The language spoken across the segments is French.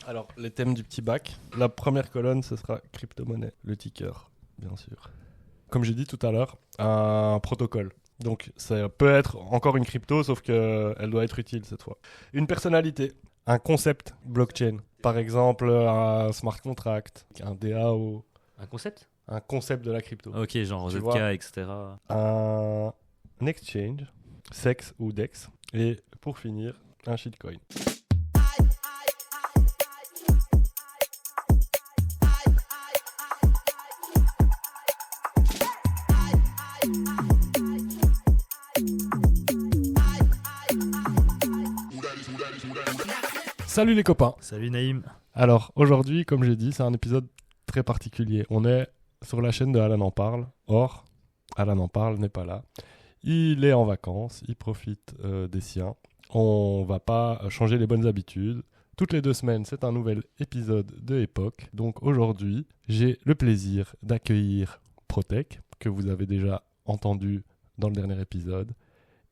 Alors, les thèmes du petit bac. La première colonne, ce sera crypto-monnaie, le ticker, bien sûr. Comme j'ai dit tout à l'heure, un protocole. Donc, ça peut être encore une crypto, sauf qu'elle doit être utile cette fois. Une personnalité, un concept blockchain. Par exemple, un smart contract, un DAO, Un concept? un concept de la crypto. Ok, genre Tu ZK, vois. etc. Un exchange, SEX ou DEX. Et pour finir, un shitcoin. Salut les copains. Salut Naïm. Alors aujourd'hui, comme j'ai dit, c'est un épisode très particulier. On est sur la chaîne de Alan en parle. Or, Alan en parle n'est pas là. Il est en vacances, il profite des siens. On va pas changer les bonnes habitudes. Toutes les 2 semaines, c'est un nouvel épisode de Époque. Donc aujourd'hui, j'ai le plaisir d'accueillir Protech, que vous avez déjà entendu dans le dernier épisode,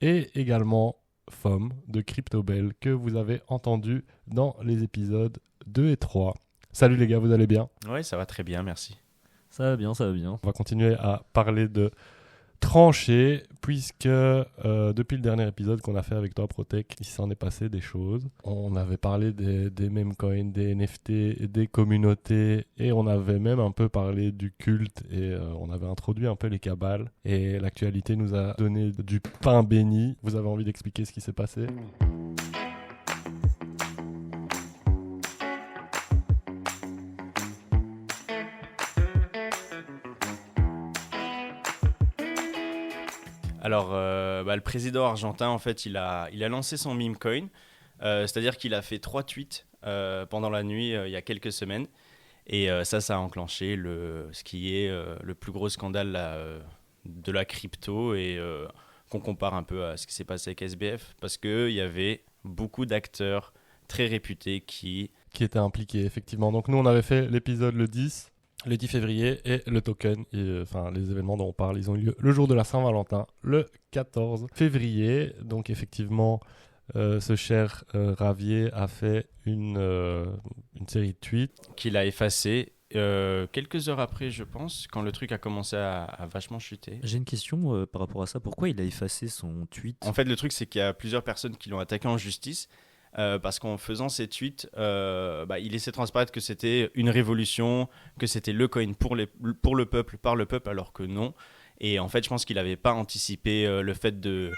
et également FOM de CryptoBell, que vous avez entendu dans les épisodes 2 et 3. Salut les gars, vous allez bien? Oui, ça va très bien, merci. Ça va bien, ça va bien. On va continuer à parler de tranchées, puisque depuis le dernier épisode qu'on a fait avec toi, Protech, il s'en est passé des choses. On avait parlé des meme coins, des NFT, des communautés, et on avait même un peu parlé du culte, et on avait introduit un peu les cabales. Et l'actualité nous a donné du pain béni. Vous avez envie d'expliquer ce qui s'est passé? Alors, le président argentin, en fait, il a lancé son meme coin. C'est-à-dire qu'il a fait 3 tweets pendant la nuit il y a quelques semaines. Et ça a enclenché ce qui est le plus gros scandale de la crypto et qu'on compare un peu à ce qui s'est passé avec SBF. Parce qu'il y avait beaucoup d'acteurs très réputés qui étaient impliqués, effectivement. Donc nous, on avait fait l'épisode le 10 février, et le token, enfin les événements dont on parle, ils ont eu lieu le jour de la Saint-Valentin, le 14 février. Donc effectivement, ce cher Ravier a fait une série de tweets. qu'il a effacé quelques heures après, je pense, quand le truc a commencé à vachement chuter. J'ai une question par rapport à ça. Pourquoi il a effacé son tweet? En fait, le truc, c'est qu'il y a plusieurs personnes qui l'ont attaqué en justice parce qu'en faisant ces tweets, il laissait transparaître que c'était une révolution, que c'était le coin pour le peuple, par le peuple, alors que non. Et en fait, je pense qu'il n'avait pas anticipé le fait de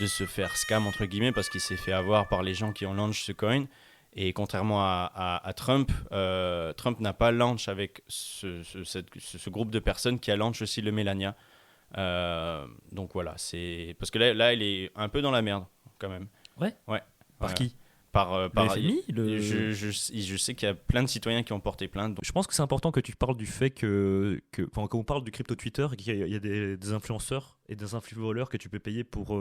se faire scam, entre guillemets, parce qu'il s'est fait avoir par les gens qui ont launch ce coin. Et contrairement à Trump, Trump n'a pas launch avec ce groupe de personnes qui a launch aussi le Melania. Donc voilà, c'est parce que là, il est un peu dans la merde quand même. Ouais. Par qui? Par Le FMI, je sais qu'il y a plein de citoyens qui ont porté plainte. Je pense que c'est important que tu parles du fait quand on parle du crypto Twitter, qu'il y a des influenceurs et des influvoleurs que tu peux payer pour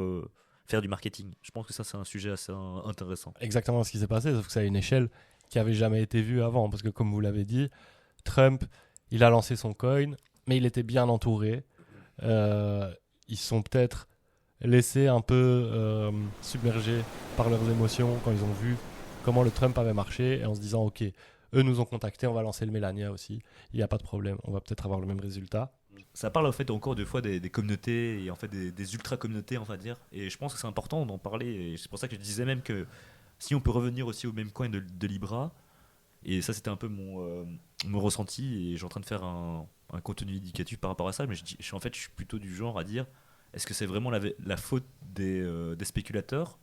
faire du marketing. Je pense que ça, c'est un sujet assez intéressant. Exactement ce qui s'est passé, sauf que c'est à une échelle qui avait jamais été vue avant. Parce que comme vous l'avez dit, Trump, il a lancé son coin, mais il était bien entouré. Ils sont peut-être laissés un peu submergés par leurs émotions quand ils ont vu comment le Trump avait marché, et en se disant ok, eux nous ont contactés, on va lancer le Melania aussi, il n'y a pas de problème, on va peut-être avoir le même résultat. Ça parle en fait encore des fois des communautés et en fait des ultra communautés, on va dire, et je pense que c'est important d'en parler, et c'est pour ça que je disais même que si on peut revenir aussi au même coin de Libra, et ça c'était un peu mon ressenti, et j'ai en train de faire un contenu éducatif par rapport à ça, mais je suis plutôt du genre à dire, est-ce que c'est vraiment la faute des spéculateurs,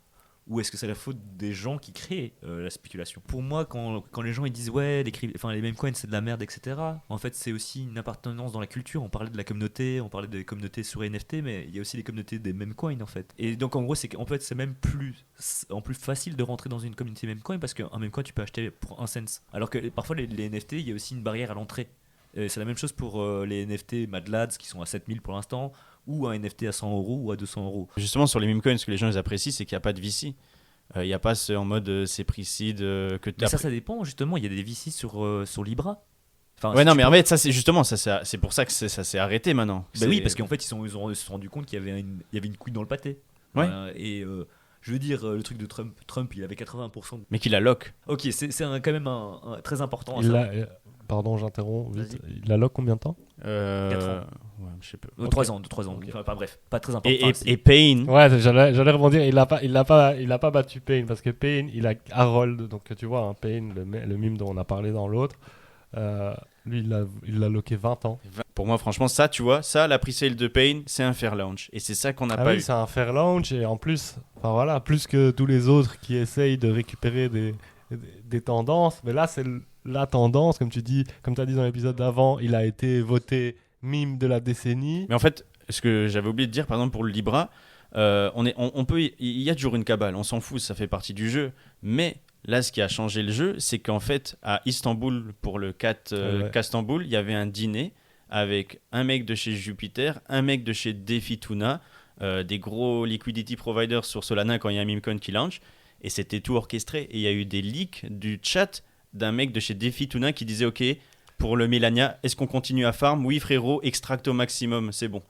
ou est-ce que c'est la faute des gens qui créent la spéculation? Pour moi, quand les gens ils disent ouais, les meme coins c'est de la merde, etc., en fait c'est aussi une appartenance dans la culture. On parlait de la communauté, on parlait des communautés sur NFT, mais il y a aussi les communautés des meme coins en fait. Et donc en gros c'est même plus facile de rentrer dans une communauté meme coin, parce qu'un meme coin tu peux acheter pour 1 cent, alors que parfois les NFT il y a aussi une barrière à l'entrée. C'est la même chose pour les NFT Mad Lads qui sont à 7000 pour l'instant, ou un NFT à 100 euros ou à 200 euros. Justement, sur les meme coins, ce que les gens ils apprécient, c'est qu'il n'y a pas de VC. Il n'y a pas en mode c'est précide que tu Mais ça dépend, justement. Il y a des VC sur Libra. Enfin, ouais, non, mais en fait, ça, c'est justement, c'est pour ça que ça s'est arrêté maintenant. Bah oui, parce qu'en fait, ils se sont rendus compte qu'il y avait une couille dans le pâté. Ouais. Et Je veux dire, le truc de Trump, il avait 80%. Mais qu'il a lock. Ok, c'est quand même un très important. Il ça. a, pardon, j'interromps vite. Vas-y. Il a lock combien de temps? 4 ans. Ouais, je sais pas. 3 ans, de 3 ans. Ok. Enfin, bref, pas très important. Et Payne, Ouais, j'allais rebondir. Il a pas battu Payne parce que Payne, il a Harold, donc tu vois, hein, Payne, le mime dont on a parlé dans l'autre. Lui, il l'a locké 20 ans. pour moi, franchement, ça, tu vois, ça, la pre-sale de Payne, c'est un fair launch. Et c'est ça qu'on n'a Ah pas oui, eu. c'est un fair launch et en plus, enfin voilà, plus que tous les autres qui essayent de récupérer des tendances. Mais là, c'est la tendance, comme tu dis, comme tu as dit dans l'épisode d'avant, il a été voté mime de la décennie. Mais en fait, ce que j'avais oublié de dire, par exemple, pour le Libra, on peut, il y a toujours une cabale, on s'en fout, ça fait partie du jeu. Mais là, ce qui a changé le jeu, c'est qu'en fait, à Istanbul, pour le Castanbul, il y avait un dîner avec un mec de chez Jupiter, un mec de chez DeFi Tuna, des gros liquidity providers sur Solana quand il y a un memecoin qui launch. Et c'était tout orchestré. Et il y a eu des leaks du chat d'un mec de chez DeFi Tuna qui disait « Ok, pour le Melania, est-ce qu'on continue à farm ? Oui frérot, extract au maximum, c'est bon. »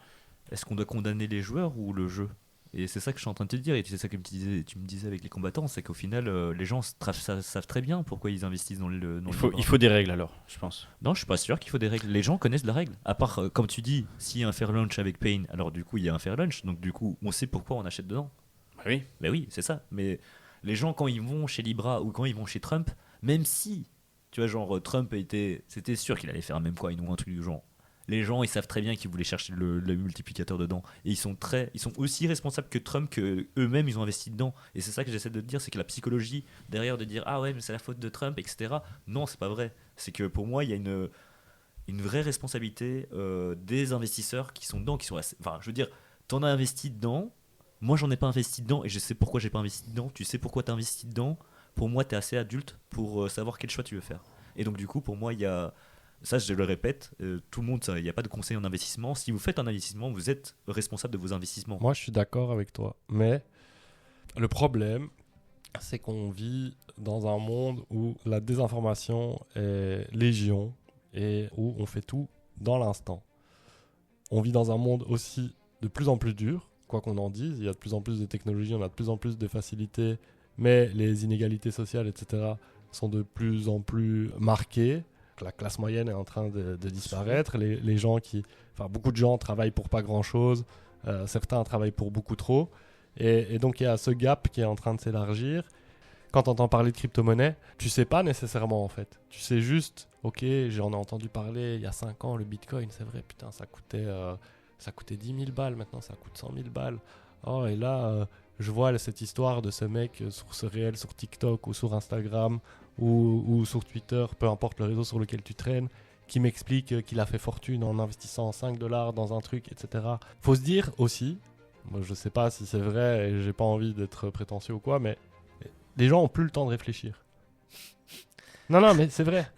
Est-ce qu'on doit condamner les joueurs ou le jeu? Et c'est ça que je suis en train de te dire, et c'est ça que tu me disais avec les combattants, c'est qu'au final, les gens savent très bien pourquoi ils investissent dans le Il faut des règles alors, je pense. Non, je suis pas sûr qu'il faut des règles. Les gens connaissent la règle. À part, comme tu dis, s'il y a un fair launch avec Payne, alors du coup, il y a un fair launch, donc du coup, on sait pourquoi on achète dedans. Bah oui. Ben oui, c'est ça. Mais les gens, quand ils vont chez Libra ou quand ils vont chez Trump, même si, tu vois, genre, Trump c'était sûr qu'il allait faire un même coin ou un truc du genre. Les gens, ils savent très bien qu'ils voulaient chercher le multiplicateur dedans. Et ils sont aussi responsables que Trump, que eux-mêmes, ils ont investi dedans. Et c'est ça que j'essaie de te dire, c'est que la psychologie derrière de dire ah ouais, mais c'est la faute de Trump, etc. Non, c'est pas vrai. C'est que pour moi, il y a une vraie responsabilité des investisseurs qui sont dedans, qui sont enfin, je veux dire, t'en as investi dedans. Moi, j'en ai pas investi dedans et je sais pourquoi j'ai pas investi dedans. Tu sais pourquoi t'as investi dedans. Pour moi, t'es assez adulte pour savoir quel choix tu veux faire. Et donc, du coup, pour moi, il y a. Ça, je le répète, tout le monde, il n'y a pas de conseil en investissement. Si vous faites un investissement, vous êtes responsable de vos investissements. Moi, je suis d'accord avec toi. Mais le problème, c'est qu'on vit dans un monde où la désinformation est légion et où on fait tout dans l'instant. On vit dans un monde aussi de plus en plus dur, quoi qu'on en dise. Il y a de plus en plus de technologies, on a de plus en plus de facilités, mais les inégalités sociales, etc., sont de plus en plus marquées. La classe moyenne est en train de disparaître. Les gens beaucoup de gens travaillent pour pas grand-chose. Certains travaillent pour beaucoup trop. Et donc, il y a ce gap qui est en train de s'élargir. Quand tu entends parler de crypto-monnaie, tu sais pas nécessairement, en fait. Tu sais juste, ok, j'en ai entendu parler il y a 5 ans, le Bitcoin, c'est vrai, putain, ça coûtait 10 000 balles. Maintenant, ça coûte 100 000 balles. Oh, et là, je vois cette histoire de ce mec sur ce réel, sur TikTok ou sur Instagram ou sur Twitter, peu importe le réseau sur lequel tu traînes, qui m'explique qu'il a fait fortune en investissant $5 dans un truc, etc. Faut se dire aussi, moi je sais pas si c'est vrai et j'ai pas envie d'être prétentieux ou quoi, mais les gens ont plus le temps de réfléchir. Non, mais c'est vrai.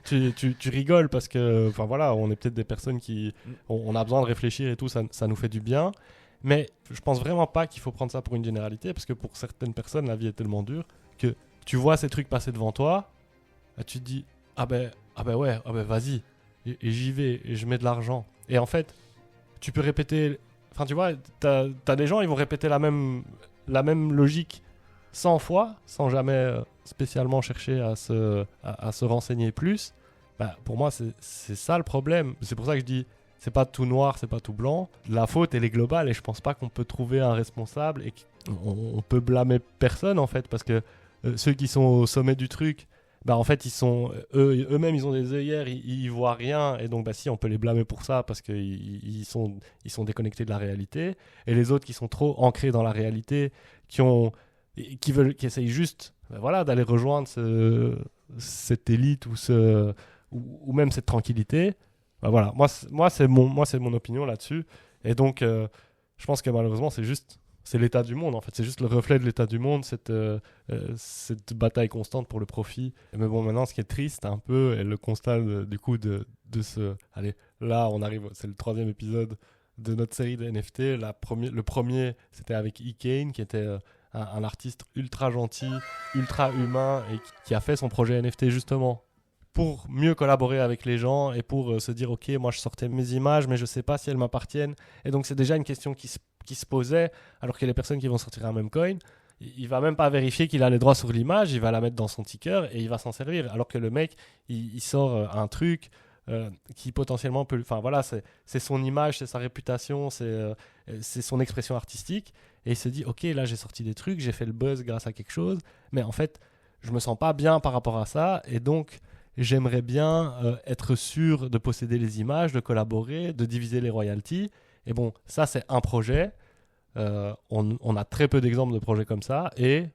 Tu rigoles parce que, enfin voilà, on est peut-être des personnes qui, on a besoin de réfléchir et tout, ça nous fait du bien. Mais je pense vraiment pas qu'il faut prendre ça pour une généralité, parce que pour certaines personnes, la vie est tellement dure que tu vois ces trucs passer devant toi, tu te dis ah ben vas-y, et j'y vais, et je mets de l'argent. Et en fait, tu peux répéter, enfin tu vois, t'as des gens, ils vont répéter la même logique 100 fois, sans jamais spécialement chercher à se renseigner plus. Bah, pour moi, c'est ça le problème. C'est pour ça que je dis, c'est pas tout noir, c'est pas tout blanc. La faute, elle est globale et je pense pas qu'on peut trouver un responsable et qu'on peut blâmer personne en fait, parce que ceux qui sont au sommet du truc, bah en fait ils sont eux-mêmes, ils ont des œillères, ils voient rien, et donc bah si, on peut les blâmer pour ça parce qu'ils sont déconnectés de la réalité. Et les autres qui sont trop ancrés dans la réalité, qui essayent juste d'aller rejoindre cette élite ou même cette tranquillité. Bah voilà, moi c'est mon opinion là-dessus. Et donc je pense que malheureusement c'est l'état du monde en fait, c'est juste le reflet de l'état du monde, cette bataille constante pour le profit. Mais bon, maintenant ce qui est triste un peu, et le constat du coup de ce... Allez, là on arrive, c'est le 3e épisode de notre série de NFT. Le premier c'était avec E-Kane, qui était un artiste ultra gentil, ultra humain, et qui a fait son projet NFT justement pour mieux collaborer avec les gens et pour se dire ok, moi je sortais mes images mais je sais pas si elles m'appartiennent. Et donc c'est déjà une question qui se posait, alors que les personnes qui vont sortir un meme coin, il va même pas vérifier qu'il a les droits sur l'image, il va la mettre dans son ticker et il va s'en servir. Alors que le mec, il sort un truc qui potentiellement peut... Enfin voilà, c'est son image, c'est sa réputation, c'est son expression artistique. Et il se dit, ok, là j'ai sorti des trucs, j'ai fait le buzz grâce à quelque chose, mais en fait, je me sens pas bien par rapport à ça. Et donc, j'aimerais bien être sûr de posséder les images, de collaborer, de diviser les royalties. Et bon, ça c'est un projet. On a très peu d'exemples de projets comme ça et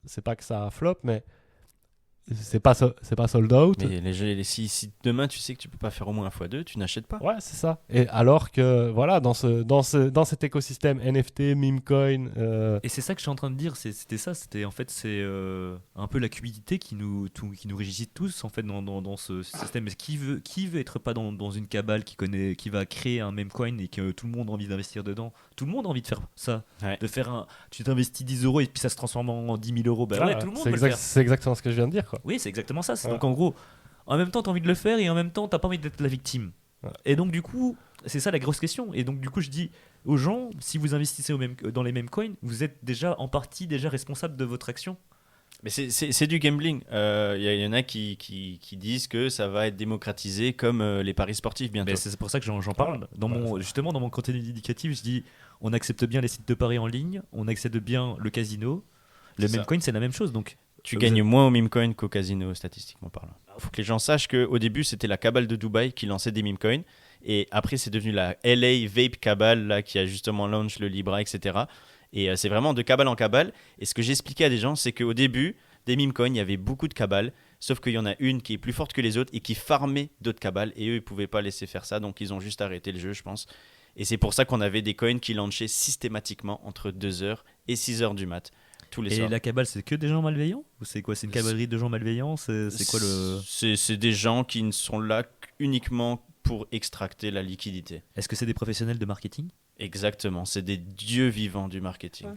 c'est pas que ça flop, mais c'est pas sold out. Mais si demain tu sais que tu peux pas faire au moins 1x2, tu n'achètes pas. Ouais, c'est ça. Et alors que voilà, dans cet écosystème NFT, memecoin, Et c'est ça que je suis en train de dire, c'était en fait c'est un peu la cupidité qui nous régit tous en fait dans ce système. Mais qui veut être pas dans une cabale qui va créer un meme coin et que tout le monde a envie d'investir dedans. Tout le monde a envie de faire ça, Ouais. de faire tu t'investis 10 euros et puis ça se transforme en 10 000 euros. Bah ouais, tout le monde veut le faire. c'est exactement ce que je viens de dire, quoi. Oui, c'est exactement ça. Ouais. Donc en gros, en même temps, tu as envie de le faire et en même temps, tu pas envie d'être la victime. Ouais. Et donc du coup, c'est ça la grosse question. Et donc du coup, je dis aux gens, si vous investissez dans les mêmes coins, vous êtes déjà en partie responsable de votre action. Mais c'est du gambling. Y en a qui disent que ça va être démocratisé comme les paris sportifs bientôt. Mais c'est pour ça que j'en parle. Justement, dans mon contenu éducatif, je dis on accepte bien les sites de paris en ligne, on accepte bien le casino. Le C'est meme ça. coin, c'est la même chose. Donc Tu gagnes moins au meme coin qu'au casino, statistiquement parlant. Il faut que les gens sachent qu'au début, c'était la cabale de Dubaï qui lançait des meme coins. Et après, c'est devenu la LA Vape Cabal là, qui a justement launch le Libra, etc. Et c'est vraiment de cabale en cabale. Et ce que j'expliquais à des gens, c'est qu'au début, des meme coins, il y avait beaucoup de cabales. Sauf qu'il y en a une qui est plus forte que les autres et qui farmait d'autres cabales. Et eux, ils ne pouvaient pas laisser faire ça. Donc, ils ont juste arrêté le jeu, je pense. Et c'est pour ça qu'on avait des coins qui launchaient systématiquement entre 2h et 6h du mat. Tous les et soirs. la cabale, c'est que des gens malveillants ou c'est quoi? C'est une cavalerie de gens malveillants? C'est quoi le... C'est des gens qui ne sont là uniquement pour extracter la liquidité. Est-ce que c'est des professionnels de marketing? Exactement, c'est des dieux vivants du marketing.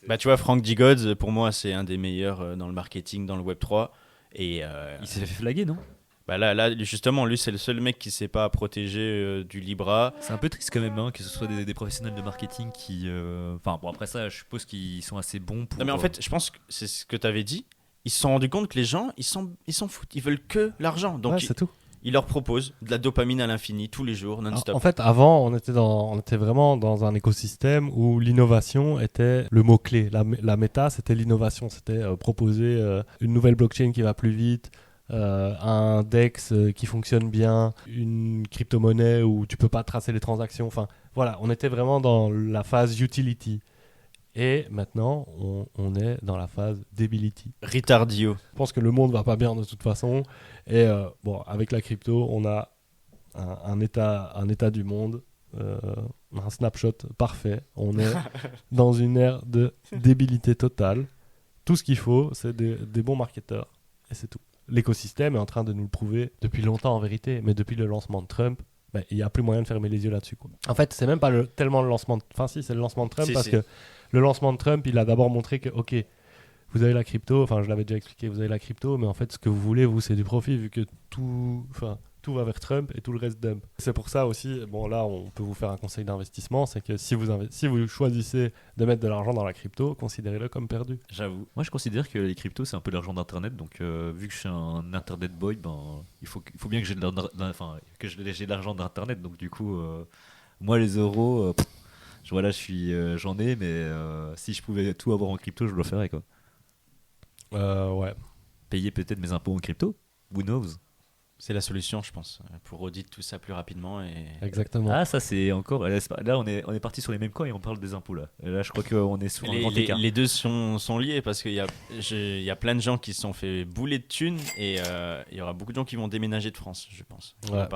Bah, tu vois, Frank D. Godz, pour moi, c'est un des meilleurs dans le marketing, dans le Web3. Et Il s'est fait flaguer, non? bah là, justement, lui, c'est le seul mec qui ne s'est pas protégé du Libra. C'est un peu triste quand même hein, que ce soit des professionnels de marketing qui... Enfin bon, après ça, je suppose qu'ils sont assez bons pour... Non, mais en fait, je pense que c'est ce que tu avais dit. Ils se sont rendus compte que les gens, ils s'en foutent. Ils veulent que l'argent. Donc, Ouais, c'est tout. ils leur proposent de la dopamine à l'infini, tous les jours, non-stop. En fait, avant, on était vraiment dans un écosystème où l'innovation était le mot-clé. La méta, c'était l'innovation. C'était proposer une nouvelle blockchain qui va plus vite, un DEX qui fonctionne bien, une crypto-monnaie où tu peux pas tracer les transactions. Enfin, voilà, on était vraiment dans la phase utility. Et maintenant, on est dans la phase debility. Retardio. Je pense que le monde va pas bien de toute façon. Et bon, avec la crypto, on a un état du monde, un snapshot parfait. On est dans une ère de débilité totale. Tout ce qu'il faut, c'est des bons marketeurs. Et c'est tout. L'écosystème est en train de nous le prouver depuis longtemps en vérité. Mais depuis le lancement de Trump, il n'y a plus moyen de fermer les yeux là-dessus, quoi. En fait, c'est même pas tellement le lancement... Enfin si, c'est le lancement de Trump parce que le lancement de Trump, il a d'abord montré que, ok, vous avez la crypto, enfin je l'avais déjà expliqué, vous avez la crypto, mais en fait ce que vous voulez, vous, c'est du profit vu que tout va vers Trump et tout le reste dump. C'est pour ça aussi, bon là on peut vous faire un conseil d'investissement, c'est que si vous choisissez de mettre de l'argent dans la crypto, considérez-le comme perdu. J'avoue. Moi je considère que les cryptos c'est un peu l'argent d'internet, donc vu que je suis un internet boy, il faut bien que j'ai de l'argent d'internet, donc du coup moi les euros, j'en ai, mais si je pouvais tout avoir en crypto, je le ferais quoi. Ouais. Payer peut-être mes impôts en crypto, who knows? C'est la solution, je pense, pour auditer tout ça plus rapidement. Exactement. Ah, ça c'est encore. Là, on est parti sur les mêmes coins et on parle des impôts là. Et là, je crois qu'on est sur un grand écart. Les deux sont liés parce qu'il y a plein de gens qui se sont fait bouler de thunes et il y aura beaucoup de gens qui vont déménager de France, je pense. Ouais,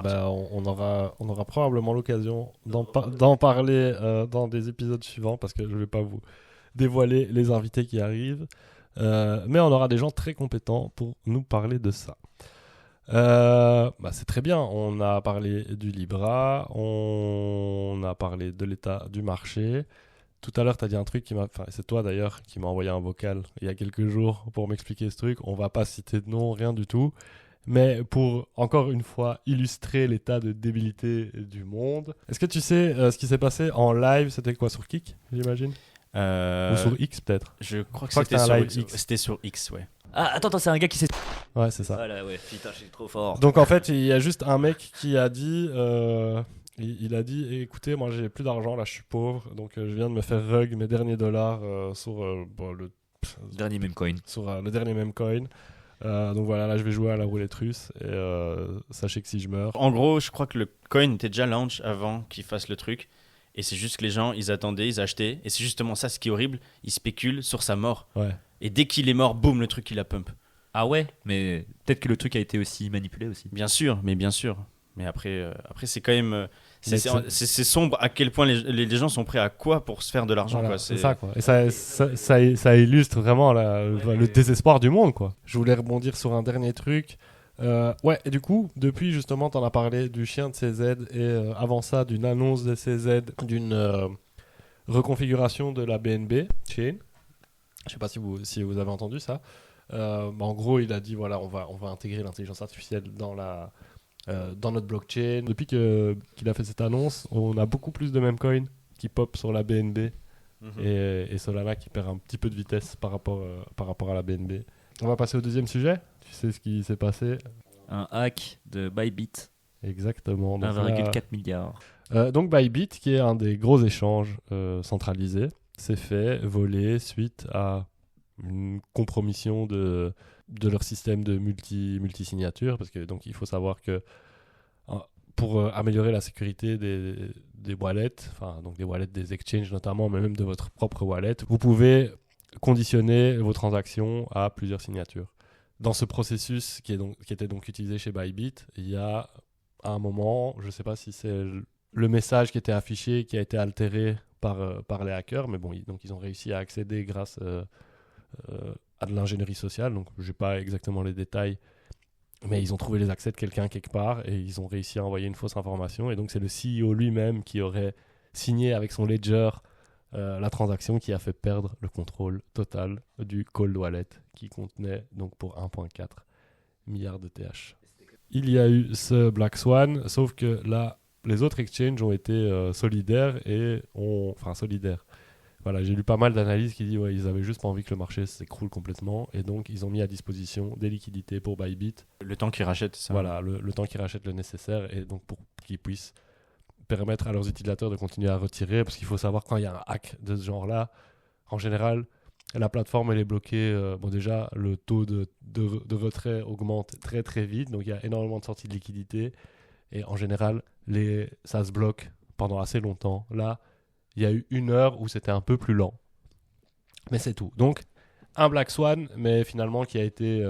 on aura probablement l'occasion d'en parler dans des épisodes suivants parce que je ne vais pas vous dévoiler les invités qui arrivent. Mais on aura des gens très compétents pour nous parler de ça. C'est très bien, on a parlé du Libra, on a parlé de l'état du marché. Tout à l'heure tu as dit un truc c'est toi d'ailleurs qui m'a envoyé un vocal il y a quelques jours pour m'expliquer ce truc. On va pas citer de nom, rien du tout, mais pour encore une fois illustrer l'état de débilité du monde. Est-ce que tu sais ce qui s'est passé en live? C'était quoi, sur Kik, j'imagine? Ou sur X peut-être. Je crois que crois que c'était c'était un live sur X. C'était sur X, ouais. Ah, attends, c'est un gars qui s'est. Ouais, c'est ça. Voilà, ouais, putain, je suis trop fort. Donc en fait, il y a juste un mec qui a dit, il a dit, écoutez, moi j'ai plus d'argent, là je suis pauvre, donc je viens de me faire rug mes derniers dollars sur Dernier meme coin. le dernier meme coin. Donc voilà, là je vais jouer à la roulette russe et sachez que si je meurs, En gros, je crois que le coin était déjà launch avant qu'il fasse le truc. Et c'est juste que les gens, ils attendaient, ils achetaient. Et c'est justement ça, ce qui est horrible. Ils spéculent sur sa mort. ouais. Et dès qu'il est mort, boum, le truc, il a pump. Ah ouais, mais peut-être que le truc a été aussi manipulé aussi. Bien sûr, mais bien sûr. Mais après c'est quand même... Mais c'est sombre à quel point les gens sont prêts à quoi pour se faire de l'argent. Voilà, Quoi. c'est ça quoi. Et ça illustre vraiment le désespoir du monde quoi. Je voulais rebondir sur un dernier truc. Ouais, et du coup, depuis justement, t'en as parlé du chien de CZ et avant ça, d'une annonce de CZ, d'une reconfiguration de la BNB chain. Je sais pas si vous avez entendu ça. En gros, il a dit voilà, on va intégrer l'intelligence artificielle dans notre blockchain. Depuis qu'il a fait cette annonce, on a beaucoup plus de memecoin qui pop sur la BNB et Solana qui perd un petit peu de vitesse par rapport à la BNB. On va passer au deuxième sujet. Tu sais ce qui s'est passé? Un hack de Bybit, Exactement. Donc, 1,4 milliard. donc Bybit, qui est un des gros échanges centralisés, s'est fait voler suite à une compromission de leur système de multi-signature. Parce que donc, il faut savoir que pour améliorer la sécurité des wallets, enfin donc des wallets des exchanges notamment, mais même de votre propre wallet, vous pouvez conditionner vos transactions à plusieurs signatures. Dans ce processus qui était donc utilisé chez Bybit, il y a à un moment, je ne sais pas si c'est le message qui était affiché qui a été altéré par les hackers, mais bon, donc ils ont réussi à accéder grâce à de l'ingénierie sociale, donc je n'ai pas exactement les détails, mais ils ont trouvé les accès de quelqu'un quelque part et ils ont réussi à envoyer une fausse information, et donc c'est le CEO lui-même qui aurait signé avec son ledger la transaction qui a fait perdre le contrôle total du cold wallet qui contenait donc pour 1,4 milliard de TH. Il y a eu ce Black Swan, sauf que là, les autres exchanges ont été solidaires solidaires. Voilà, j'ai lu pas mal d'analyses qui disent ouais, ils avaient juste pas envie que le marché s'écroule complètement et donc ils ont mis à disposition des liquidités pour Bybit. Le temps qu'ils rachètent, ça. Voilà, le temps qu'ils rachètent le nécessaire et donc pour qu'ils puissent permettre à leurs utilisateurs de continuer à retirer, parce qu'il faut savoir quand il y a un hack de ce genre-là, en général, la plateforme elle est bloquée. Bon déjà, le taux de retrait augmente très très vite, donc il y a énormément de sorties de liquidités et en général, ça se bloque pendant assez longtemps. Là, il y a eu 1 heure où c'était un peu plus lent, mais c'est tout. Donc, un Black Swan, mais finalement qui a été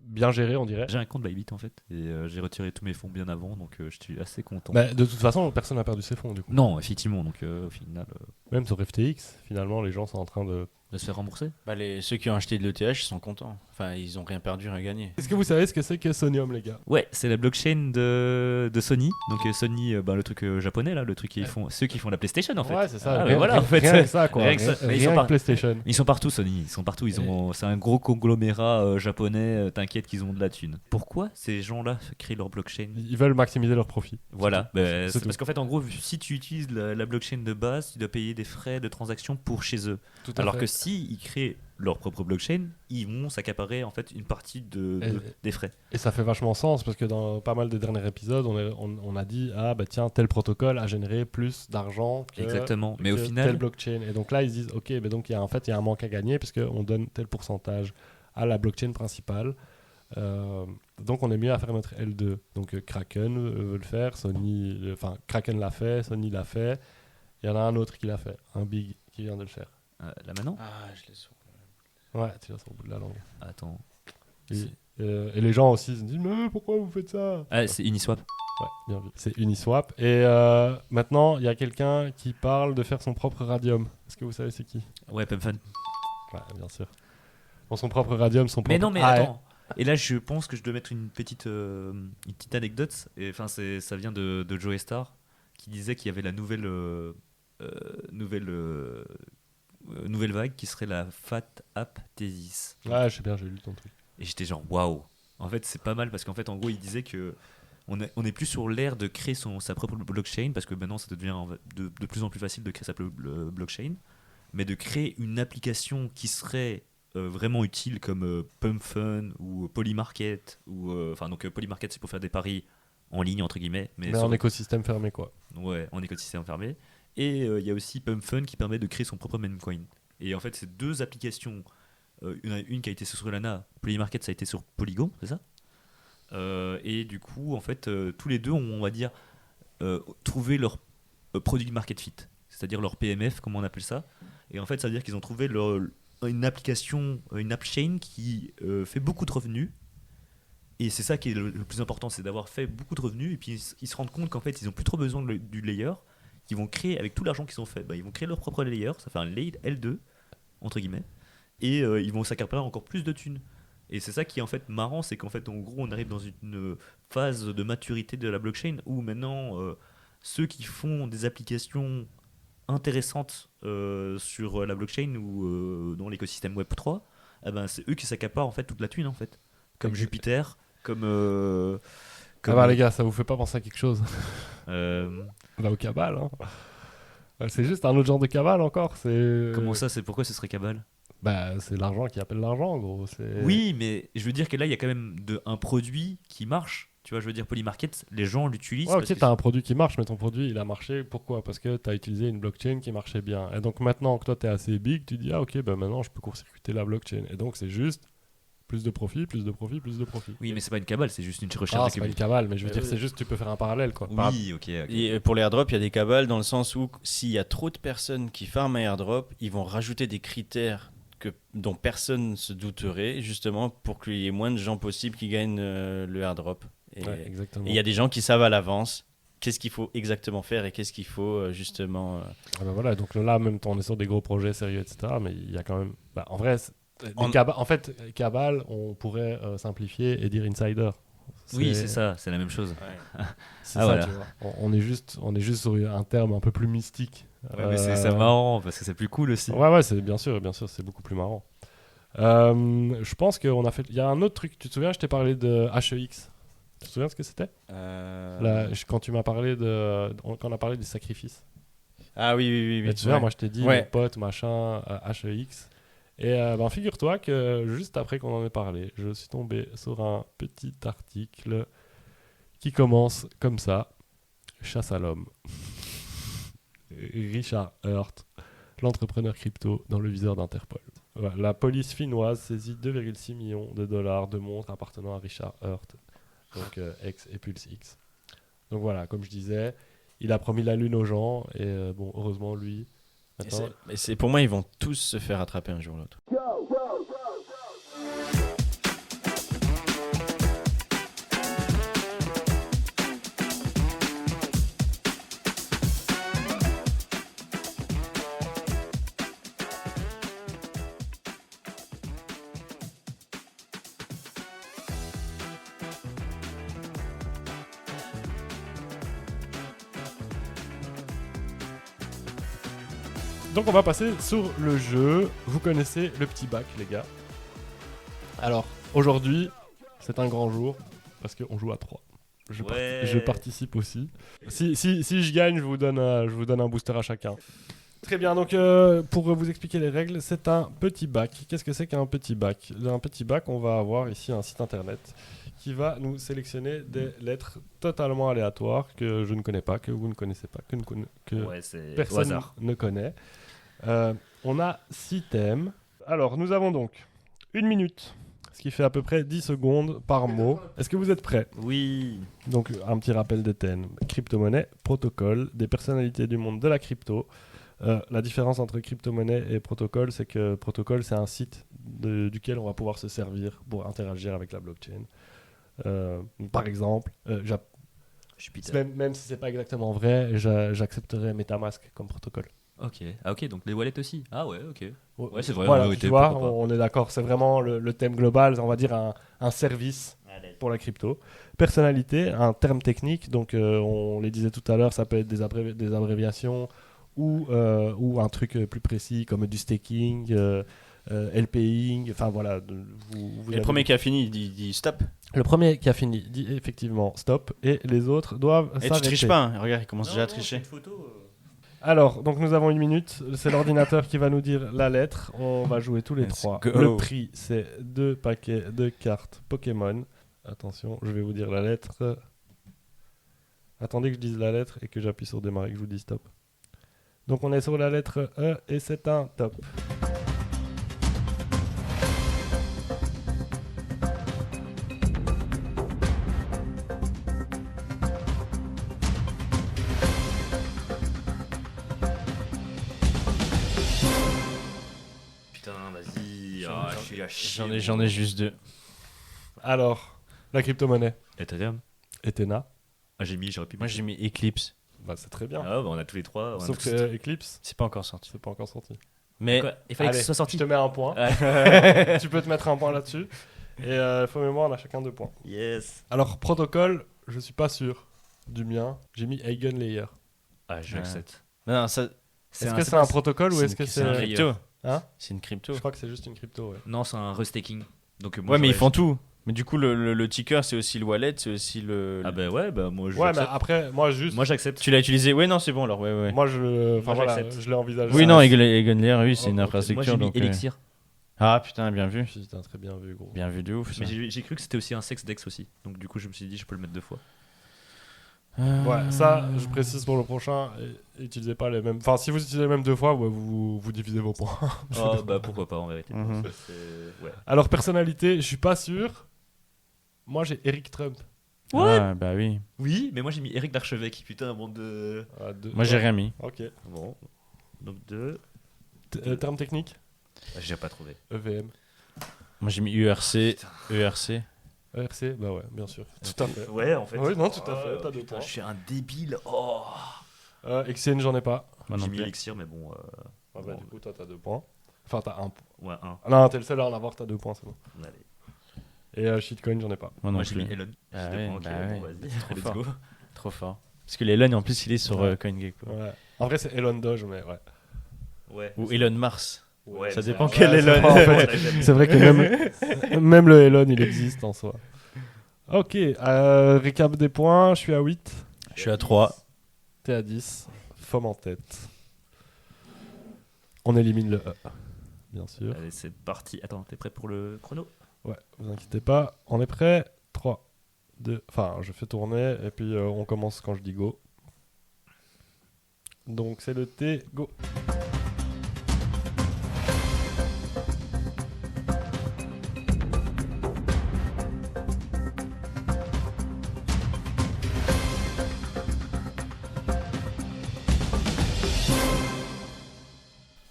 bien géré, on dirait. J'ai un compte Bybit en fait, et j'ai retiré tous mes fonds bien avant, donc je suis assez content. Bah, de toute façon, personne n'a perdu ses fonds du coup. Non, effectivement, donc au final, Même sur FTX, finalement, les gens sont en train de se faire rembourser. Bah, ceux qui ont acheté de l'ETH sont contents. Enfin, ils ont rien perdu, rien gagné. Est-ce que vous savez ce que c'est que Sonium, les gars? Ouais, c'est la blockchain de Sony. Donc Sony, le truc japonais là, le truc ceux qui font la PlayStation en fait. Ouais, c'est ça. Ah, mais voilà, en fait, rien que ça, quoi. rien que ça. Mais Rien que PlayStation. Ils sont partout, Sony. Ils sont partout. C'est un gros conglomérat japonais. T'inquiète qu'ils ont de la thune. Pourquoi ces gens-là créent leur blockchain? Ils veulent maximiser leur profit. Voilà. C'est tout. Parce qu'en fait, en gros, si tu utilises la blockchain de base, tu dois payer des frais de transaction pour chez eux. Tout à Alors fait. que si ils créent leur propre blockchain, ils vont s'accaparer en fait une partie des frais. Et ça fait vachement sens parce que dans pas mal des derniers épisodes, on a dit ah bah tiens, tel protocole a généré plus d'argent que, Exactement. Mais au que final, telle blockchain. Et donc là, ils se disent ok, mais donc il y a un manque à gagner parce qu'on donne tel pourcentage à la blockchain principale. Donc on est mieux à faire notre L2. Donc Kraken veut le faire, Kraken l'a fait, Sony l'a fait. Il y en a un autre qui l'a fait, un big qui vient de le faire. là maintenant. Ah, je l'ai sur. Ouais, tu l'as sur le bout de la langue. Attends. Et les gens aussi se disent mais pourquoi vous faites ça? Ah, c'est Uniswap. Ouais, bien vu. C'est Uniswap. Et maintenant, il y a quelqu'un qui parle de faire son propre radium. Est-ce que vous savez c'est qui? Ouais, PubFun. Ouais, bien sûr. Bon, son propre radium, son propre... Mais non, mais Ah, attends. Et là, je pense que je dois mettre une petite anecdote. Enfin, ça vient de Joey Star qui disait qu'il y avait la nouvelle vague qui serait la Fat App Thesis. Ouais, je sais bien, j'ai lu ton truc. Et j'étais genre waouh. En fait, c'est pas mal parce qu'en fait, en gros, il disait que on est plus sur l'ère de créer sa propre blockchain parce que maintenant, ça devient de plus en plus facile de créer sa blockchain. mais de créer une application qui serait vraiment utile comme PumpFun ou Polymarket. Donc Polymarket, c'est pour faire des paris en ligne, entre guillemets. Mais en écosystème fermé, quoi. Ouais, en écosystème fermé. Et il y a aussi PumpFun qui permet de créer son propre meme coin. Et en fait, c'est deux applications. Une qui a été sur Solana, Polymarket, ça a été sur Polygon, c'est ça? Et du coup, en fait, tous les deux ont, on va dire, trouvé leur produit market fit, c'est-à-dire leur PMF, comme on appelle ça. Et en fait, ça veut dire qu'ils ont trouvé une application, une app chain qui fait beaucoup de revenus. Et c'est ça qui est le plus important, c'est d'avoir fait beaucoup de revenus. Et puis ils se rendent compte qu'en fait, ils n'ont plus trop besoin du layer. Ils vont créer, avec tout l'argent qu'ils ont fait, ils vont créer leur propre layer. Ça fait un L2, entre guillemets. Et ils vont s'accaparer encore plus de thunes. Et c'est ça qui est en fait marrant, c'est qu'en fait, en gros, on arrive dans une phase de maturité de la blockchain où maintenant, ceux qui font des applications intéressantes sur la blockchain ou dans l'écosystème Web3, c'est eux qui s'accaparent en fait toute la thune, en fait. Comme Jupiter, comme les gars, ça vous fait pas penser à quelque chose? Là, au cabal, hein. C'est juste un autre genre de cabal encore. Comment ça, pourquoi ce serait cabal? C'est l'argent qui appelle l'argent, en gros. Oui, mais je veux dire que là, il y a quand même un produit qui marche. Tu vois, je veux dire, Polymarket, les gens l'utilisent. Ouais, ok, t'as un produit qui marche, mais ton produit, il a marché. Pourquoi? Parce que t'as utilisé une blockchain qui marchait bien. Et donc maintenant que toi, t'es assez big, tu dis, ah ok, maintenant, je peux court-circuiter la blockchain. Et donc, c'est juste plus de profit, plus de profit, plus de profit. Oui, mais c'est pas une cabale, c'est juste une recherche. C'est pas une cabale, mais je veux dire, c'est juste, tu peux faire un parallèle, quoi. Oui, ok. Et pour les airdrops, il y a des cabales dans le sens où s'il y a trop de personnes qui farment un airdrop, ils vont rajouter des critères dont personne ne se douterait, justement pour qu'il y ait moins de gens possibles qui gagnent le airdrop. Et exactement. il y a des gens qui savent à l'avance qu'est-ce qu'il faut exactement faire et qu'est-ce qu'il faut justement... voilà, donc là, même on est sur des gros projets sérieux, etc. Mais il y a quand même... en vrai, cabale, on pourrait simplifier et dire insider. Oui, c'est ça, c'est la même chose. Ouais. C'est ça, voilà. Tu vois. On est juste sur un terme un peu plus mystique. Ouais, mais c'est marrant parce que c'est plus cool aussi. Ouais, c'est bien sûr, c'est beaucoup plus marrant. Je pense qu'on a fait. Il y a un autre truc. Tu te souviens, je t'ai parlé de HEX. Tu te souviens ce que c'était? Quand tu m'as parlé quand on a parlé des sacrifices. Ah oui. Tu te souviens, moi je t'ai dit mon pote machin HEX. Et figure-toi que juste après qu'on en ait parlé, je suis tombé sur un petit article qui commence comme ça. Chasse à l'homme. Richard Heart, l'entrepreneur crypto dans le viseur d'Interpol. Voilà, la police finnoise saisit 2,6 millions de dollars de montres appartenant à Richard Heart, donc ex et Pulse X. Donc voilà, comme je disais, il a promis la lune aux gens et heureusement lui. Mais pour moi, ils vont tous se faire attraper un jour ou l'autre. Donc on va passer sur le jeu. Vous connaissez le petit bac, les gars. Alors, aujourd'hui, c'est un grand jour parce qu'on joue à 3. Je participe aussi. Si je gagne, je vous donne un booster à chacun. Très bien, donc pour vous expliquer les règles, c'est un petit bac. Qu'est-ce que c'est qu'un petit bac? Un petit bac, on va avoir ici un site internet qui va nous sélectionner des lettres totalement aléatoires que je ne connais pas, que vous ne connaissez pas, que personne ne connaît. On a 6 thèmes. Alors, nous avons donc 1 minute, ce qui fait à peu près 10 secondes par mot. Est-ce que vous êtes prêts? Oui. Donc, un petit rappel des thèmes. Crypto-monnaie, protocole, des personnalités du monde de la crypto. La différence entre crypto-monnaie et protocole, c'est que protocole, c'est un site duquel on va pouvoir se servir pour interagir avec la blockchain. Par exemple, même si c'est pas exactement vrai, j'accepterais MetaMask comme protocole. Ok, donc les wallets aussi. Ah ouais, ok. Ouais, c'est vrai. Voilà, tu vois, on est d'accord, c'est vraiment le thème global, on va dire un service pour la crypto. Personnalité, un terme technique, donc on les disait tout à l'heure, ça peut être des abréviations ou un truc plus précis comme du staking, LPing, enfin voilà. Le premier qui a fini, il dit stop. Le premier qui a fini dit effectivement stop et les autres doivent s'arrêter. Tu triches pas, hein. Regarde, il commence déjà à tricher. Alors, donc nous avons 1 minute. C'est l'ordinateur qui va nous dire la lettre. On va jouer tous les Let's 3. go. Le prix, c'est 2 paquets de cartes Pokémon. Attention, je vais vous dire la lettre. Attendez que je dise la lettre et que j'appuie sur démarrer, que je vous dise stop. Donc on est sur la lettre E et c'est un top. Putain, vas-y. Ah, je suis à chier. J'en ai juste 2. Alors, la crypto-monnaie. Ethereum. Etena. Ah, j'aurais pu. Moi, j'ai mis Eclipse. Bah, c'est très bien. Ah, bah, on a tous les trois. on a Sauf tous- que Eclipse, C'est pas encore sorti. c'est pas encore sorti. Mais Quoi Il fallait que Allez, ce soit sorti. je te mets un point. Ouais. Tu peux te mettre un point là-dessus. Et faut mémoire, on a chacun 2 points. Yes. Alors, protocole, je suis pas sûr du mien. J'ai mis Eigen Layer. Ah, j'accepte. non, ça, Est-ce que c'est un protocole ou est-ce que c'est c'est. une un crypto. Hein C'est une crypto. Je crois que c'est juste une crypto, ouais. Non, c'est un restaking. Donc, moi, Ouais, mais ils j'aurais- font tout. Mais du coup, le ticker, c'est aussi le wallet, c'est aussi le. Ah, bah ouais, bah moi je. Ouais, mais j'accepte. après, moi, juste. Moi j'accepte. Tu l'as utilisé? Ouais, non, c'est bon alors. Ouais, ouais. Moi, je. Enfin, Moi, voilà, j'accepte. je l'ai envisagé. Oui, Ça, non, c'est- Egenlayer, oui, c'est une Oh, ok. Moi infrastructure. j'ai mis donc, Elixir. Ah putain, bien vu. Putain, très bien vu, gros. Bien vu de ouf. ça. Mais j'ai cru que c'était aussi un sex dex aussi. Donc du coup je me suis dit je peux le mettre 2 fois. Ouais, ça, je précise pour le prochain. Utilisez pas les mêmes. Enfin, si vous utilisez les mêmes 2 fois, ouais, vous divisez vos points. Oh bah pourquoi pas en vérité. Mhm. C'est- ouais. Alors, personnalité, je suis pas sûr. Moi, j'ai Eric Trump. Ah, bah oui. Oui, mais moi j'ai mis Eric d'Archevêque. Putain, un monde de. Ah, deux- Moi, j'ai ouais. rien mis. Ok. Bon. Donc 2. Terme technique J'ai pas trouvé. EVM. Moi, j'ai mis URC. ERC. ERC Bah ouais, bien sûr. Tout à fait. Ouais, en fait. Oui, non, tout à fait, t'as 2 putain, points. je suis un débile. Oh. Exchange, j'en ai pas. Moi non J'ai mis plus. Elixir, mais bon. Ah bah, Bon. du coup, toi, t'as 2 points. Enfin, t'as 1 point. Ouais, 1. Ah non, t'es le seul à en avoir, t'as 2 points, c'est bon. Allez. Et shitcoin, j'en ai pas. Moi non Moi j'ai plus. mis Elon. Ah J'ai ouais, deux points, ok, bah bon, ouais. vas-y. Trop Let's fort. go. Trop fort. Parce que l'Elon, en plus, il est sur Ouais. CoinGecko. Ouais. En vrai, c'est Elon Doge, mais ouais. Ouais. Ou Elon Mars. Ouais, Ça mais dépend c'est- quel Ouais, Elon. c'est pas- en fait, On a jamais- c'est vrai que même le Elon, il existe en soi. Ok, récap des points, je suis à 8. Je suis à 3. T'es à 10. Fomme en tête. On élimine le E, bien sûr. Allez, c'est parti. Attends, t'es prêt pour le chrono? Ouais, vous inquiétez pas. On est prêt. 3, 2. Enfin, je fais tourner et puis on commence quand je dis go. Donc c'est le T, go.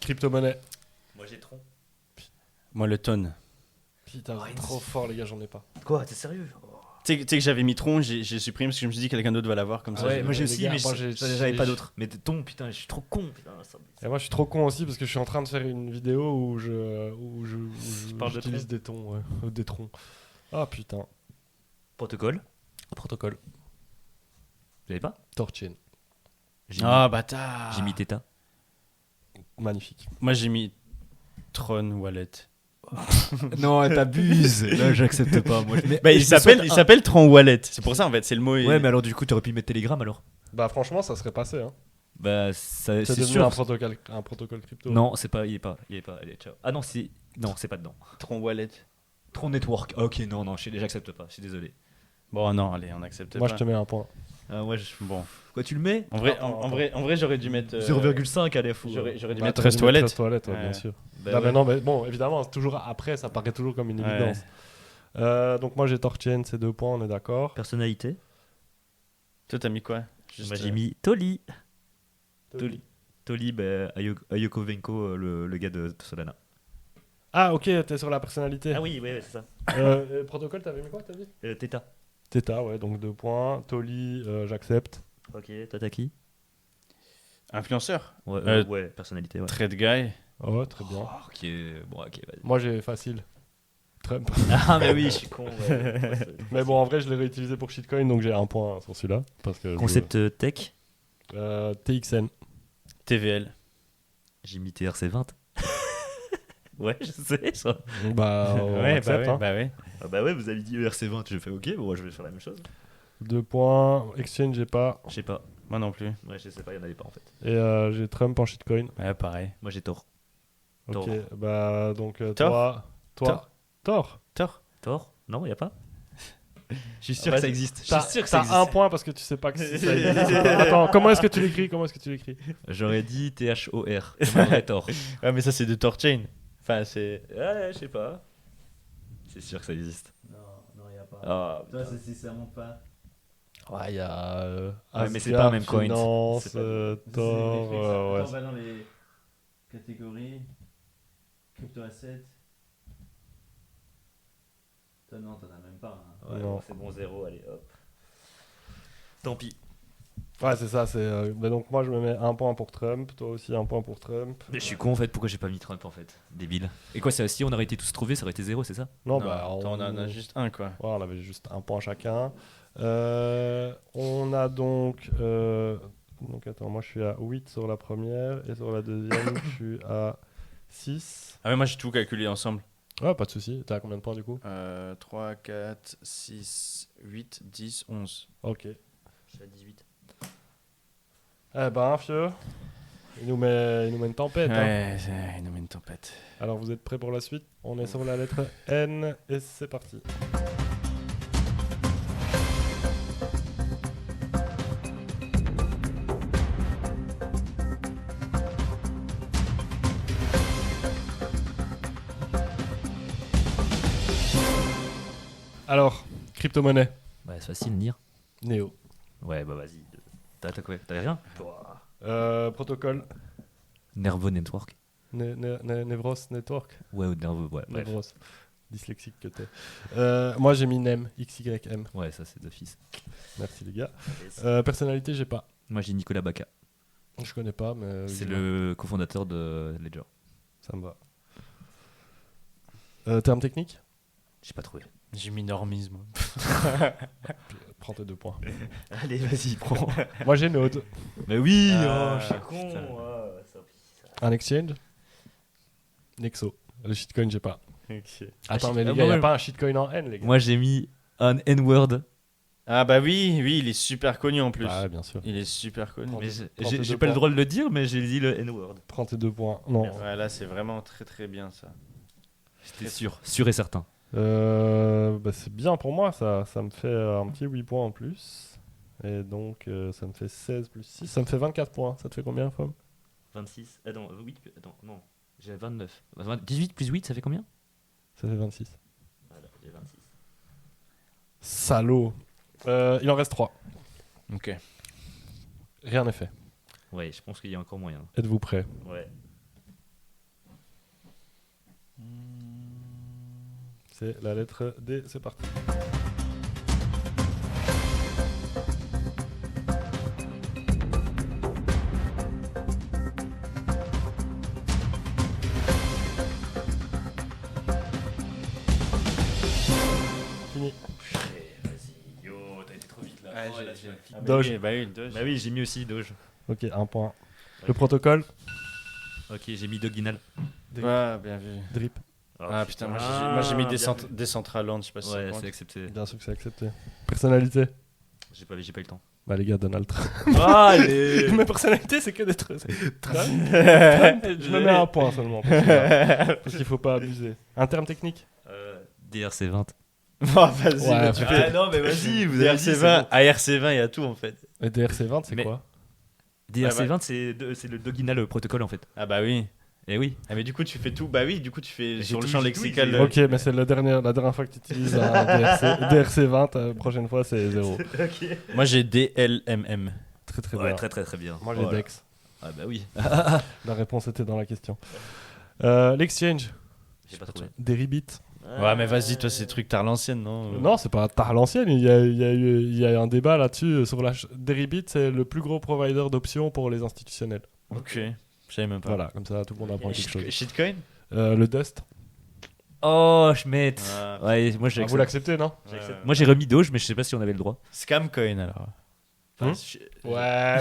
Crypto-monnaie. Moi j'ai Tron. Moi, le tonne. Putain, Oh, vous êtes il- trop fort, les gars, j'en ai pas. Quoi, t'es sérieux? Tu sais que j'avais mis Tron, j'ai supprimé parce que je me suis dit que quelqu'un d'autre va l'avoir comme ça. Ouais, j'ai- moi j'ai les aussi, gars, mais moi, j'avais pas d'autres. Mais Ton, putain, je suis trop con. Putain, ça... Et moi, je suis trop con aussi parce que je suis en train de faire une vidéo où parles de j'utilise tronc. des tons, ouais, des troncs. Ah putain. Protocole. Protocole. Vous l'avez pas? Torchain. Ah, bâtard. J'ai mis Theta. Magnifique. Moi, j'ai mis Tron Wallet. Non, t'abuses. Là, j'accepte pas. Moi, Bah, il s'appelle Tron Wallet. C'est pour ça, en fait, c'est le mot. Ouais, mais alors du coup, t'aurais pu mettre Telegram alors? Bah franchement, ça serait passé. Hein. Bah, C'est c'est devenu sûr. un protocole crypto. Non, c'est pas, il est pas. Allez, ciao. Ah non, c'est. Non, c'est pas dedans. Tron Wallet. Tron Network. Ah, ok, non, j'accepte pas. Je suis désolé. Bon, non, allez, on accepte Moi, pas. je te mets un point. Ah, ouais, Bon. Quoi, tu le mets? En vrai, Attends, en vrai, j'aurais dû mettre. 0,5, allez, fou. J'aurais dû Bah, mettre t'aurais Trust dû mettre Wallet. Trust Wallet, ouais, Ouais. bien sûr. Bah, Non, ouais. mais non, mais bon, évidemment, toujours après, ça paraît toujours comme une Ouais. évidence. Donc moi, j'ai Torchain, c'est 2 points, on est d'accord. Personnalité. Toi, t'as mis quoi? Juste, Moi, j'ai mis Toli. Toli. Toli, bah, Ayoko Venko, le gars de Solana. Ah, ok, t'es sur la personnalité. Ah oui, ouais, c'est ça. Protocole, t'avais mis quoi, t'as dit Theta. Theta, ouais, donc 2 points. Toli, j'accepte. Ok, toi, t'as qui? Influenceur. Ouais, ouais, personnalité, ouais. Trade Guy. Oh, très bien. Oh, ok, bon, ok, vas-y. Moi, j'ai facile. Trump. Ah, mais oui, je suis con. Ouais. Mais bon, en vrai, je l'ai réutilisé pour shitcoin, donc j'ai un point sur celui-là. Parce que Concept tech. TXN. TVL. J'ai mis TRC20. Ouais, je sais ça. Bah, on Ouais, accepte, hein. bah ouais. Ah bah ouais, vous avez dit ERC20, j'ai fait ok, bon, je vais faire la même chose. 2 points. Exchange, j'ai pas. Je sais pas. Moi non plus. Ouais, je sais pas, il y en avait pas en fait. Et j'ai Trump en shitcoin. Ouais, pareil. Moi j'ai Thor. Ok, Thor. bah donc Thor toi. Thor. Thor? Non, il y a pas. Je suis sûr Ah, que ça vas-y. existe. Je suis sûr que ça T'as existe. un point parce que tu sais pas que ça existe. Attends, comment est-ce que tu l'écris? J'aurais dit THOR. Comme un vrai Thor. Ouais, mais ça, c'est de Thorchain. Enfin, c'est. Ouais, je sais pas. C'est sûr que ça existe. Non, il n'y a pas. Ah, Toi, c'est sincèrement pas. Ouais, il y a Ouais, mais c'est pas le même coin. Finance, C'est pas- Thor, ouais. Attends, va dans les catégories. Crypto assets. Toi, non, t'en as même pas. Ouais, Non. bon, c'est bon, 0, allez hop. Tant pis. Ouais, c'est ça. Mais donc moi je me mets un point pour Trump, toi aussi un point pour Trump. Mais je suis con en fait, pourquoi j'ai pas mis Trump en fait? Débile. Et quoi, si on aurait été tous trouvés, ça aurait été 0, c'est ça? Non, Non, bah attends, on en a juste un, quoi. Ouais, on avait juste un point chacun. On a donc attends, moi je suis à 8 sur la première et sur la deuxième je suis à 6. Ah, mais moi, j'ai tout calculé ensemble. Ouais, pas de souci. T'as combien de points du coup? 3, 4, 6, 8, 10, 11. Ok. Je suis à 18. Eh ben, fieu. Il nous met une tempête. Hein. Ouais, il nous met une tempête. Alors vous êtes prêts pour la suite? On est sur la lettre N et c'est parti. Alors, crypto-monnaie. Ouais, c'est facile, Nir. Néo. Ouais, bah vas-y. T'as quoi? T'as rien? Protocole. Nervo Network. Nevros Network. Ouais, ou Nervo, ouais. Bref. Nevros. Dyslexique que t'es. Moi j'ai mis NEM. XYM. Ouais, ça c'est d'office. Merci les gars. Personnalité, j'ai pas. Moi j'ai Nicolas Baca. Je connais pas, mais. C'est le cofondateur de Ledger. Ça me va. Terme technique? J'ai pas trouvé. J'ai mis normisme. Prends tes 2 points. Allez, vas-y, prends. Moi j'ai Node. Mais oui, Ah, je suis con. putain. Un exchange? Nexo. Le shitcoin, j'ai pas. Ok. Attends, mais Ah, les gars, moi, y a pas un shitcoin en N, les gars. Moi j'ai mis un N-word. Ah, bah oui, il est super connu en plus. Ah, bien sûr. Il est super connu. Mais Prends tes j'ai deux pas le points. droit de le dire, mais j'ai dit le N-word. Prends tes 2 points. Non. Ouais, là, c'est vraiment très très bien ça. J'étais sûr et certain. C'est bien pour moi, ça me fait un petit 8 points en plus. Et donc, ça me fait 16 plus 6, ça me fait 24 points. Ça te fait combien, Fom? 26. Attends, 8. Attends, non. J'ai 29. 18 plus 8, ça fait combien? Ça fait 26. Voilà, j'ai 26. Salaud. Il en reste 3. Ok. Rien n'est fait. Ouais, je pense qu'il y a encore moyen. Êtes-vous prêts? Ouais. C'est la lettre D, c'est parti. Fini. Vas-y, yo, t'as été trop vite là. Ah, Oh, j'ai- là, j'ai- tu m'as piqué. Doge. Bah oui, Doge. Bah oui, j'ai mis aussi Doge. Ok, un point. Le protocole? Ok, j'ai mis Doginal. Ouais, bien vu. Drip. Ah putain, moi j'ai mis bien Decentraland, je sais pas si Ouais, ça c'est compte. accepté. Bien sûr que c'est accepté. Personnalité? J'ai pas eu le temps. Bah les gars, Donald Trump. Allez. Ma personnalité, c'est que des trucs. Trump. Je me mets un point seulement. Parce qu'il faut pas abuser. Un terme technique? DRC20. Oh, vas-y, Ouais, mais tu faut fais. non, mais vas-y, vous DRC20, ARC20, il y a tout en fait. Et DRC20, c'est Mais- quoi? DRC20, c'est le Doginal protocole en fait. Ah bah oui. Eh oui. Ah mais du coup tu fais tout. Bah oui, du coup tu fais J'ai sur le tout- champ j'ai tout lexical. dit. Ok, mais c'est la dernière fois que tu utilises un DRC20. La prochaine fois, c'est 0. Ok. Moi j'ai DLMM. Très très Ouais, bien. très bien. Moi, j'ai Voilà. Dex. Ah bah oui. La réponse était dans la question. L'exchange? J'ai pas trouvé. Deribit? Ouais mais vas-y, toi ces trucs t'as à l'ancienne, non? Non, c'est pas tard l'ancienne. Il y a un débat là-dessus. Sur Deribit, c'est le plus gros provider d'options pour les institutionnels. Ok, je savais même pas. Voilà, comme ça, tout le monde apprend quelque chose. Shitcoin. Le Dust? Oh, Schmitt. Ah. Ouais, moi j'ai Ah, vous l'acceptez, non? Moi j'ai remis Doge, mais je sais pas si on avait le droit. Scamcoin alors. Hein je- Ouais.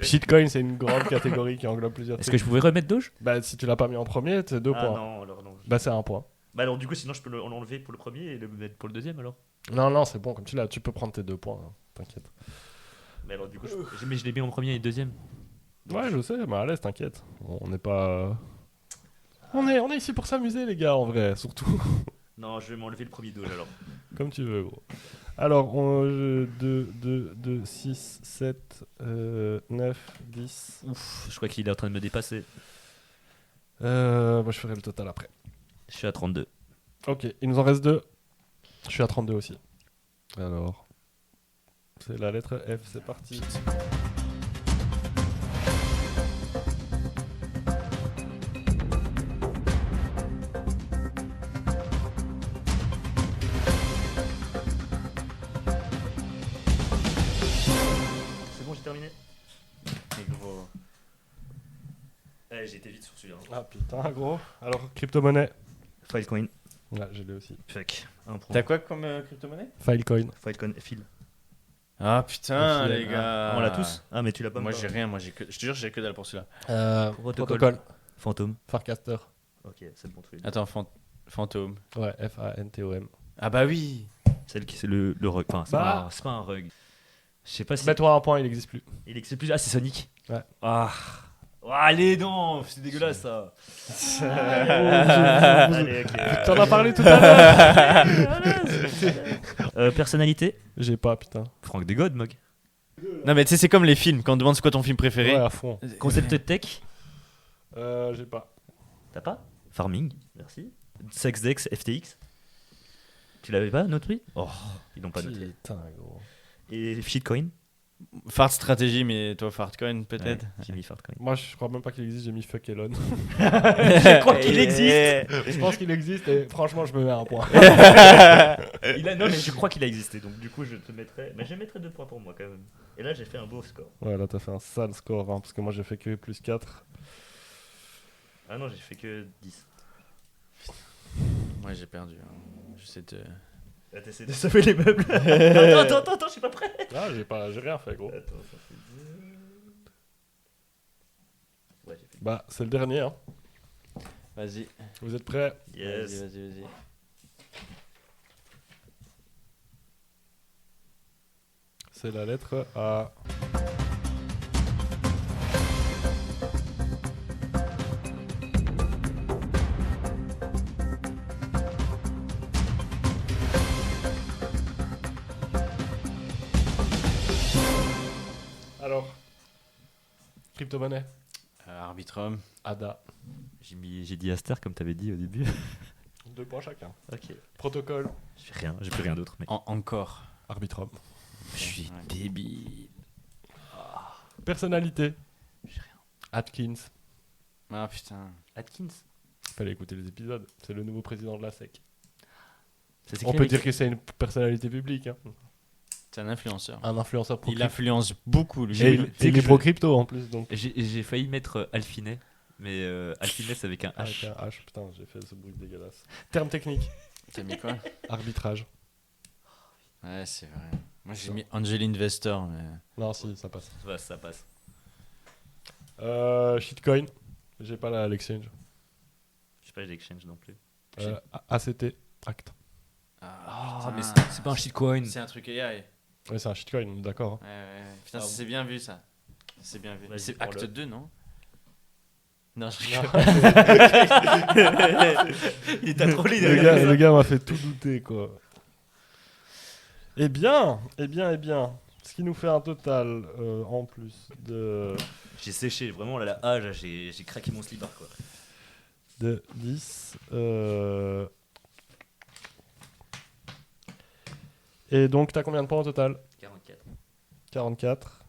Shitcoin, c'est une grande catégorie qui englobe plusieurs Est-ce que trucs. je pouvais remettre Doge? Bah, si tu l'as pas mis en premier, c'est 2 points. non, alors non. Bah, c'est 1 point. Bah alors du coup, sinon je peux l'enlever pour le premier et le mettre pour le deuxième alors. Non, c'est bon, comme tu l'as. Tu peux prendre tes 2 points, hein, t'inquiète. Mais alors, du coup, je l'ai mis en premier et deuxième. Ouais, je sais, mais à l'aise, t'inquiète. On n'est pas. On est ici pour s'amuser, les gars, en vrai, surtout. Non, je vais m'enlever le premier dos alors. Comme tu veux, gros. Alors, 2, 6, 7, 9, 10. Ouf, je crois qu'il est en train de me dépasser. Moi, je ferai le total après. Je suis à 32. Ok, il nous en reste 2. Je suis à 32 aussi. Alors, c'est la lettre F, c'est parti. C'est bon, j'ai terminé. Mais gros. J'ai été vite sur celui-là. Ah putain, gros. Alors, crypto-monnaie. Filecoin. Là, je l'ai aussi. Fuck. Un point. T'as quoi comme crypto-monnaie? Filecoin. Filecoin, file. Ah putain, Aussi, les gars. On l'a tous. Ah, mais tu l'as pas. Moi pas. j'ai rien, je te jure, j'ai que dalle pour celui-là. Protocole. Fantôme. Farcaster. Ok, c'est le bon truc. Attends, fantôme. Ouais, F-A-N-T-O-M. Ah bah oui. Celle qui c'est le rug. Enfin, c'est pas un rug. Je sais pas si. Mets-toi un point, il n'existe plus. Il existe plus. Ah, c'est Sonic. Ouais. Ah. Oh, allez, non, c'est dégueulasse ça. Allez, ok. T'en as parlé tout à l'heure. Personnalité. J'ai pas, putain. Franck Desgodes, Mog. Non mais tu sais, c'est comme les films, quand on demande c'est quoi ton film préféré. Ouais, à fond. Concept tech. J'ai pas. T'as pas? Farming. Merci. Sexdex FTX. Tu l'avais pas noté? Oh, ils n'ont pas noté. Putain, gros. Et shitcoin. Fart stratégie, mais toi Fartcoin peut-être. Ouais, j'ai mis Fartcoin. Moi, je crois même pas qu'il existe, j'ai mis fuck Elon. Je crois qu'il existe. Je pense qu'il existe et franchement, je me mets un point. Non, mais je crois qu'il a existé. Donc du coup, je te mettrai. Mais je mettrai 2 points pour moi quand même. Et là, j'ai fait un beau score. Ouais, là, t'as fait un sale score, hein, parce que moi, j'ai fait que plus 4. Ah non, j'ai fait que 10. Moi j'ai perdu. J'essaie de. Là, t'essaies de sauver les meubles. Attends, je suis pas prêt. Ah, j'ai rien fait, gros. Attends, ça fait 2. Ouais, j'ai fait Bah, c'est le dernier, hein. Vas-y. Vous êtes prêts? Yes. Vas-y. C'est la lettre A. Alors, crypto-monnaie. Arbitrum. ADA. J'ai dit Aster comme t'avais dit au début. 2 points chacun. Ok. Protocole. J'ai plus rien d'autre. Mais... Encore. Arbitrum. Je suis Ouais. débile. Personnalité. J'ai rien. Atkins. Ah putain. Atkins. Fallait écouter les épisodes. C'est le nouveau président de la SEC. Ça s'écrit On peut avec- dire que c'est une personnalité publique. Hein. C'est un influenceur. Un influenceur pro. Il influence beaucoup lui. Et Tu sais il que est je- pro crypto en plus. Donc. J'ai failli mettre Alfinet. Mais Alfinet, c'est avec un Avec H. un H, putain, j'ai fait ce bruit dégueulasse. Terme technique. T'as mis quoi? Arbitrage. Ouais, c'est vrai. Moi j'ai mis Angel Investor, mais. Non, si, ça passe. Ça passe. Shitcoin. J'ai pas l'exchange. Je sais pas, j'ai Exchange non plus. ACT. Act. Ah, mais putain. c'est pas un shitcoin. C'est un truc AI. Ouais, c'est un shitcoin, d'accord. Hein. Ouais. Putain, Ah c'est bien vu ça. C'est bien vu. Vas-y, C'est prends-le. acte 2, non? Non, je Non. rigole. Il est à troller Le gars m'a fait tout douter, quoi. Eh bien. Ce qui nous fait un total, en plus, J'ai séché, vraiment là, la A, là, j'ai craqué mon slipper quoi. de 10. Et donc, t'as combien de points au total? 44. 44.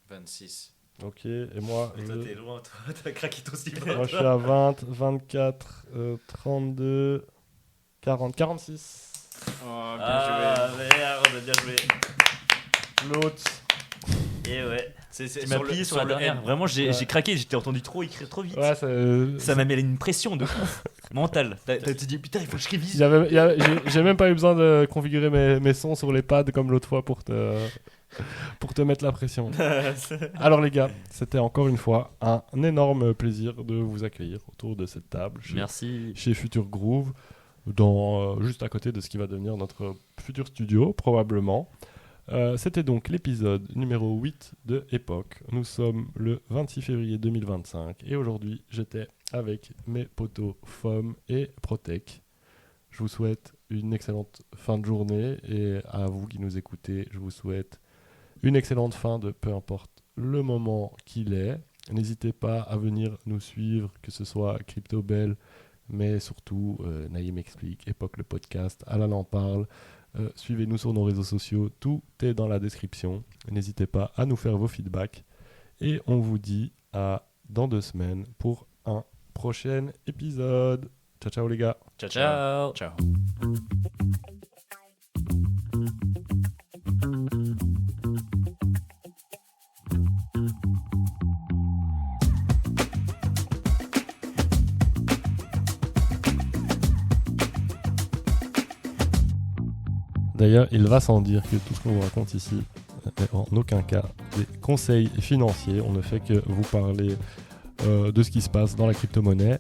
26. Ok, et moi, Mais toi, t'es loin, toi, t'as craqué ton slipper. moi je suis à 20, 24, 32, 40, 46. Oh, bien Ah merde, bien joué. L'autre. Et ouais. joué. C'est Tu m'as plié sur la dernière. N. Vraiment, j'ai Ouais. craqué, j'ai entendu trop écrire trop vite. Ouais, Ça m'a mis une pression de ouf. Mentale. T'as dit putain, il faut que je révise. j'ai même pas eu besoin de configurer mes sons sur les pads comme l'autre fois pour te mettre la pression. Alors les gars, c'était encore une fois un énorme plaisir de vous accueillir autour de cette table Merci. chez Future Groove, juste à côté de ce qui va devenir notre futur studio probablement. C'était donc l'épisode numéro 8 de Époque. Nous sommes le 26 février 2025 et aujourd'hui j'étais avec mes potos FOM et Protec. Je vous souhaite une excellente fin de journée et à vous qui nous écoutez, je vous souhaite une excellente fin de peu importe le moment qu'il est. N'hésitez pas à venir nous suivre, que ce soit CryptoBell, mais surtout Naïm Explique, Époque le podcast, Alan en parle. Suivez-nous sur nos réseaux sociaux, tout est dans la description. N'hésitez pas à nous faire vos feedbacks et on vous dit à dans 2 semaines pour un prochain épisode. Ciao ciao les gars. Ciao, Ciao. ciao. D'ailleurs, il va sans dire que tout ce qu'on vous raconte ici n'est en aucun cas des conseils financiers. On ne fait que vous parler de ce qui se passe dans la crypto-monnaie.